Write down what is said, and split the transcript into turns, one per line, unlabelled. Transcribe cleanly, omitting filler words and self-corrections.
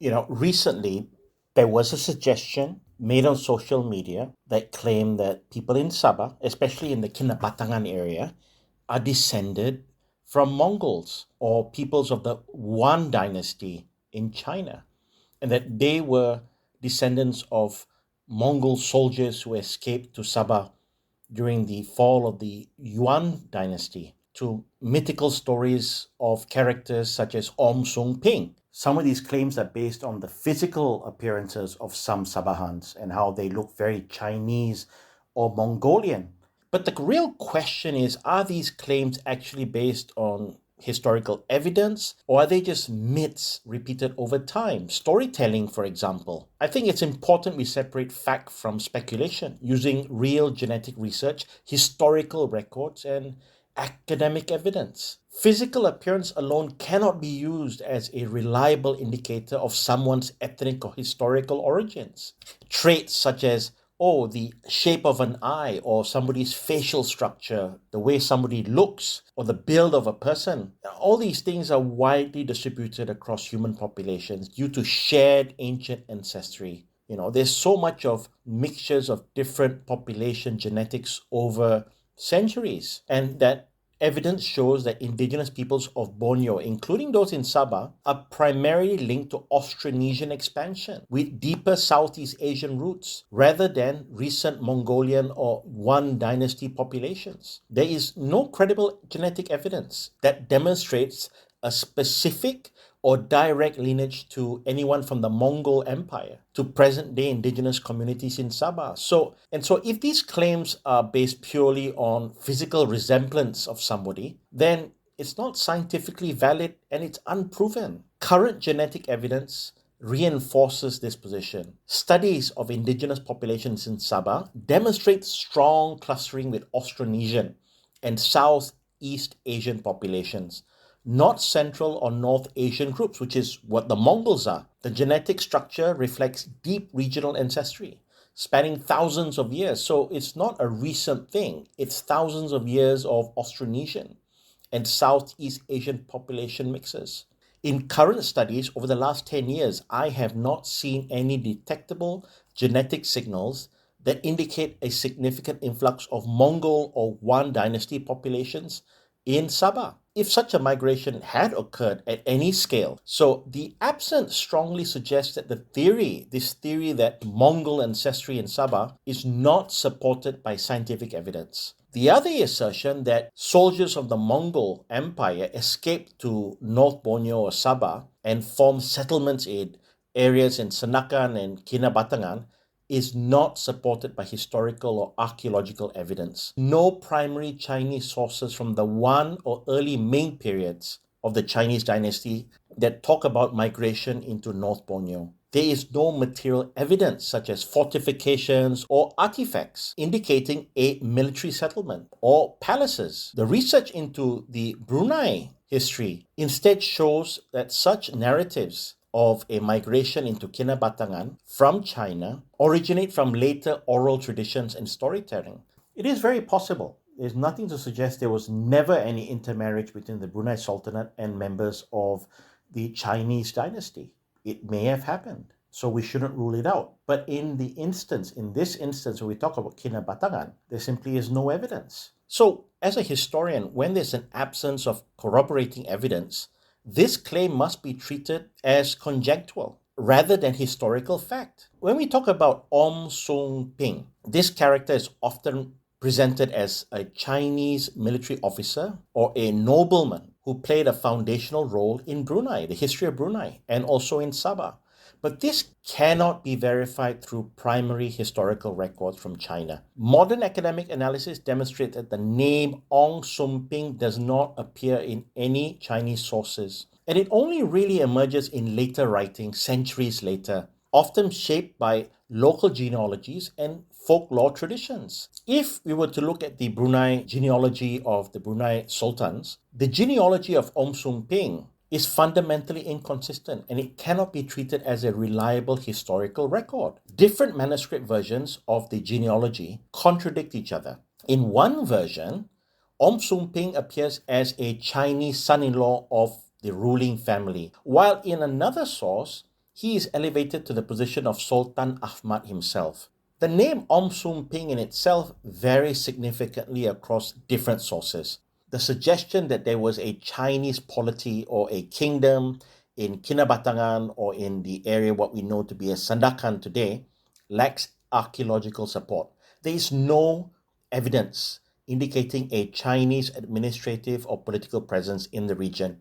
Recently there was a suggestion made on social media that claimed that people in Sabah, especially in the Kinabatangan area, are descended from Mongols or peoples of the Yuan dynasty in China, and that they were descendants of Mongol soldiers who escaped to Sabah during the fall of the Yuan dynasty, to mythical stories of characters such as Om Sung Ping. Some of these claims are based on the physical appearances of some Sabahans and how they look very Chinese or Mongolian. But the real question is, are these claims actually based on historical evidence, or are they just myths repeated over time? Storytelling, for example. I think it's important we separate fact from speculation using real genetic research, historical records, and academic evidence. Physical appearance alone cannot be used as a reliable indicator of someone's ethnic or historical origins. Traits such as the shape of an eye, or somebody's facial structure, the way somebody looks, or the build of a person. All these things are widely distributed across human populations due to shared ancient ancestry. There's so much of mixtures of different population genetics over centuries, and that evidence shows that indigenous peoples of Borneo, including those in Sabah, are primarily linked to Austronesian expansion with deeper Southeast Asian roots rather than recent Mongolian or Yuan dynasty populations. There is no credible genetic evidence that demonstrates a specific or direct lineage to anyone from the Mongol Empire to present-day indigenous communities in Sabah. So if these claims are based purely on physical resemblance of somebody, then it's not scientifically valid and it's unproven. Current genetic evidence reinforces this position. Studies of indigenous populations in Sabah demonstrate strong clustering with Austronesian and Southeast Asian populations, not Central or North Asian groups, which is what the Mongols are. The genetic structure reflects deep regional ancestry, spanning thousands of years. So it's not a recent thing, it's thousands of years of Austronesian and Southeast Asian population mixes. In current studies over the last 10 years, I have not seen any detectable genetic signals that indicate a significant influx of Mongol or Yuan dynasty populations in Sabah, if such a migration had occurred at any scale. So the absence strongly suggests that this theory that Mongol ancestry in Sabah is not supported by scientific evidence. The other assertion that soldiers of the Mongol Empire escaped to North Borneo or Sabah and formed settlements in areas in Senakan and Kinabatangan is not supported by historical or archaeological evidence. No primary Chinese sources from the Yuan or early Ming periods of the Chinese dynasty that talk about migration into North Borneo. There is no material evidence such as fortifications or artifacts indicating a military settlement or palaces. The research into the Brunei history instead shows that such narratives of a migration into Kinabatangan from China originate from later oral traditions and storytelling. It is very possible. There's nothing to suggest there was never any intermarriage between the Brunei Sultanate and members of the Chinese dynasty. It may have happened, so we shouldn't rule it out. But in this instance, when we talk about Kinabatangan, there simply is no evidence. So, as a historian, when there's an absence of corroborating evidence, this claim must be treated as conjectural rather than historical fact. When we talk about Om Sung Ping, this character is often presented as a Chinese military officer or a nobleman who played a foundational role in Brunei, the history of Brunei, and also in Sabah. But this cannot be verified through primary historical records from China. Modern academic analysis demonstrates that the name Ong Sum Ping does not appear in any Chinese sources, and it only really emerges in later writings, centuries later, often shaped by local genealogies and folklore traditions. If we were to look at the Brunei genealogy of the Brunei sultans, the genealogy of Om Sum Ping is fundamentally inconsistent and it cannot be treated as a reliable historical record. Different manuscript versions of the genealogy contradict each other. In one version, Om Sum Ping appears as a Chinese son-in-law of the ruling family, while in another source, he is elevated to the position of Sultan Ahmad himself. The name Om Sum Ping in itself varies significantly across different sources. The suggestion that there was a Chinese polity or a kingdom in Kinabatangan or in the area what we know to be as Sandakan today lacks archaeological support. There is no evidence indicating a Chinese administrative or political presence in the region.